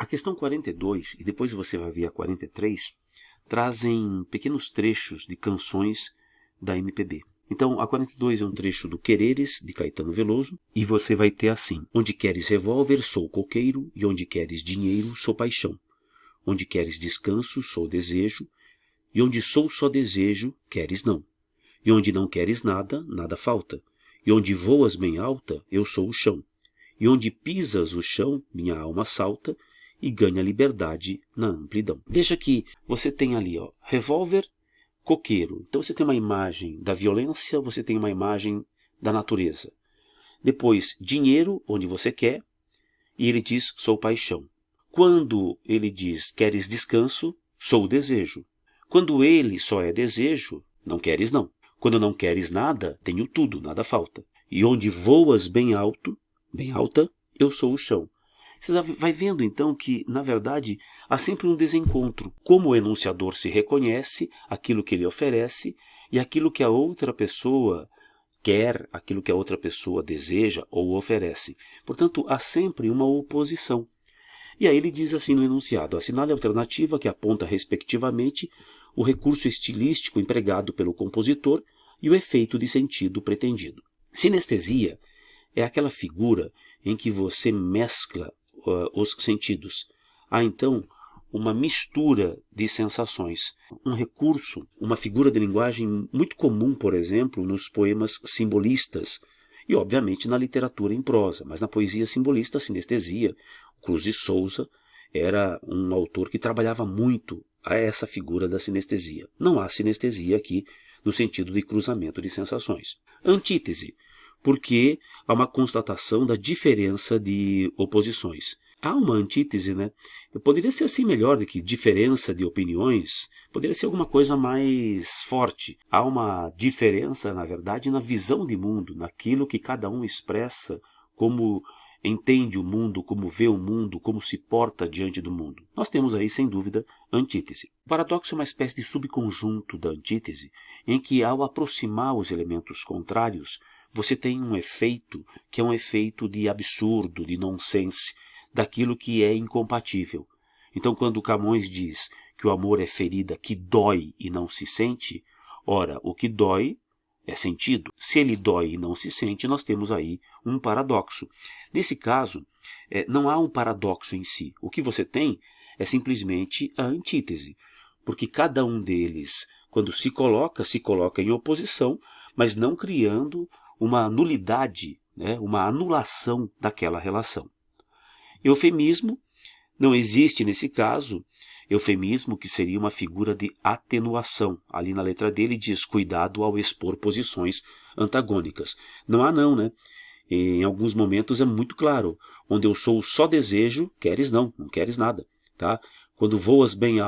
questão 42, e depois você vai ver a 43, trazem pequenos trechos de canções da MPB. Então, a 42 é um trecho do Quereres, de Caetano Veloso, e você vai ter assim: onde queres revólver, sou coqueiro, e onde queres dinheiro, sou paixão. Onde queres descanso, sou desejo, e onde sou só desejo, queres não. E onde não queres nada, nada falta. E onde voas bem alta, eu sou o chão. E onde pisas o chão, minha alma salta e ganha liberdade na amplidão. Veja que você tem ali, ó, revólver, coqueiro. Então você tem uma imagem da violência, você tem uma imagem da natureza. Depois, dinheiro, onde você quer, e ele diz, sou paixão. Quando ele diz, queres descanso, sou o desejo. Quando ele só é desejo, não queres não. Quando não queres nada, tenho tudo, nada falta. E onde voas bem alto, bem alta, eu sou o chão. Você vai vendo então que, na verdade, há sempre um desencontro. Como o enunciador se reconhece, aquilo que ele oferece, e aquilo que a outra pessoa quer, aquilo que a outra pessoa deseja ou oferece. Portanto, há sempre uma oposição. E aí ele diz assim no enunciado: assinale a alternativa que aponta respectivamente o recurso estilístico empregado pelo compositor e o efeito de sentido pretendido. Sinestesia é aquela figura em que você mescla os sentidos. Há então uma mistura de sensações. Um recurso, uma figura de linguagem muito comum, por exemplo, nos poemas simbolistas e, obviamente, na literatura em prosa, mas na poesia simbolista, a sinestesia. Cruz de Souza era um autor que trabalhava muito a essa figura da sinestesia. Não há sinestesia aqui no sentido de cruzamento de sensações. Antítese, porque há uma constatação da diferença de oposições. Há uma antítese, né? Poderia ser assim melhor do que diferença de opiniões, poderia ser alguma coisa mais forte. Há uma diferença, na verdade, na visão de mundo, naquilo que cada um expressa como entende o mundo, como vê o mundo, como se porta diante do mundo. Nós temos aí, sem dúvida, antítese. O paradoxo é uma espécie de subconjunto da antítese, em que, ao aproximar os elementos contrários, você tem um efeito que é um efeito de absurdo, de nonsense, daquilo que é incompatível. Então, quando Camões diz que o amor é ferida que dói e não se sente, ora, o que dói é sentido. Se ele dói e não se sente, nós temos aí um paradoxo. Nesse caso, não há um paradoxo em si. O que você tem é simplesmente a antítese, porque cada um deles, quando se coloca em oposição, mas não criando uma nulidade, né, uma anulação daquela relação. Eufemismo, não existe nesse caso eufemismo, que seria uma figura de atenuação. Ali na letra dele diz, cuidado ao expor posições antagônicas. Não há não, né? Em alguns momentos é muito claro. Onde eu sou só desejo, queres não queres nada. Tá? Quando voas bem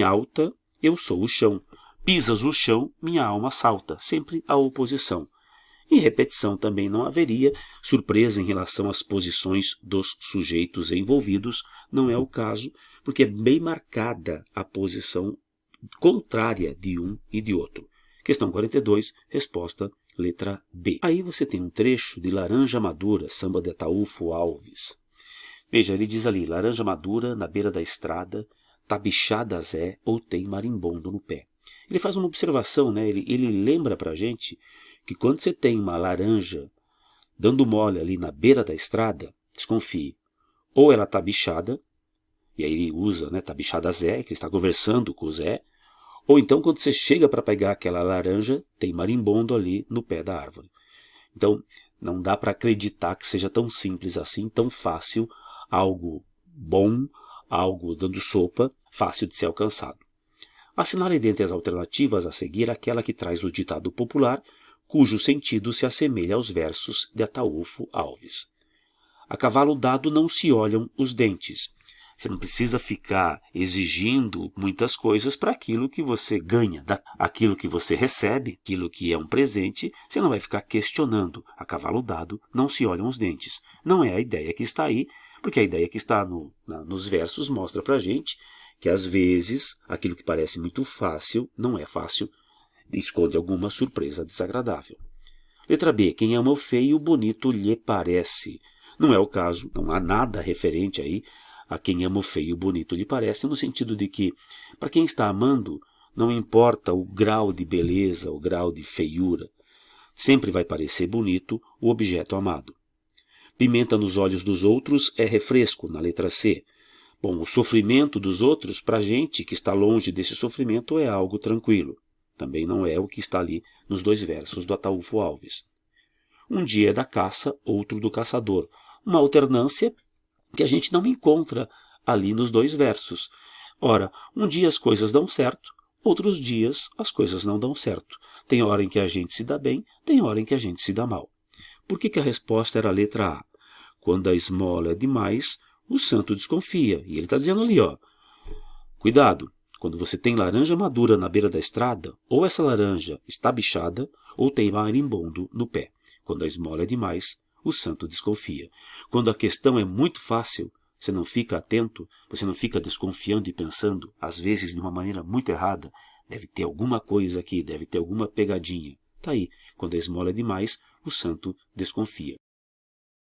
alta, eu sou o chão. Pisas o chão, minha alma salta. Sempre a oposição. Em repetição também não haveria, surpresa em relação às posições dos sujeitos envolvidos, não é o caso, porque é bem marcada a posição contrária de um e de outro. Questão 42, resposta letra B. Aí você tem um trecho de Laranja Madura, samba de Ataúfo Alves. Veja, ele diz ali, laranja madura na beira da estrada, tá bichada Zé ou tem marimbondo no pé. Ele faz uma observação, né? Ele lembra pra gente que quando você tem uma laranja dando mole ali na beira da estrada, desconfie. Ou ela tá bichada, e aí ele usa, né, tá bichada Zé, que está conversando com o Zé, ou então quando você chega para pegar aquela laranja, tem marimbondo ali no pé da árvore. Então, não dá para acreditar que seja tão simples assim, tão fácil, algo bom, algo dando sopa, fácil de ser alcançado. Assinale dentre as alternativas a seguir aquela que traz o ditado popular, cujo sentido se assemelha aos versos de Ataúfo Alves. A cavalo dado não se olham os dentes. Você não precisa ficar exigindo muitas coisas para aquilo que você ganha, aquilo que você recebe, aquilo que é um presente, você não vai ficar questionando. A cavalo dado não se olham os dentes. Não é a ideia que está aí, porque a ideia que está nos versos mostra para a gente que às vezes aquilo que parece muito fácil não é fácil, esconde alguma surpresa desagradável. Letra B. Quem ama o feio, bonito lhe parece. Não é o caso, não há nada referente aí A quem ama o feio, bonito lhe parece, no sentido de que, para quem está amando, não importa o grau de beleza, o grau de feiura. Sempre vai parecer bonito o objeto amado. Pimenta nos olhos dos outros é refresco, na letra C. Bom, o sofrimento dos outros, para a gente que está longe desse sofrimento, é algo tranquilo. Também não é o que está ali nos 2 versos do Ataúfo Alves. Um dia é da caça, outro do caçador. Uma alternância que a gente não encontra ali nos 2 versos. Ora, um dia as coisas dão certo, outros dias as coisas não dão certo. Tem hora em que a gente se dá bem, tem hora em que a gente se dá mal. Por que a resposta era a letra A? Quando a esmola é demais, o santo desconfia. E ele está dizendo ali, ó, cuidado, quando você tem laranja madura na beira da estrada, ou essa laranja está bichada, ou tem marimbondo no pé. Quando a esmola é demais, o santo desconfia. Quando a questão é muito fácil, você não fica atento, você não fica desconfiando e pensando, às vezes de uma maneira muito errada, deve ter alguma coisa aqui, deve ter alguma pegadinha. Tá aí, quando a esmola é demais, o santo desconfia.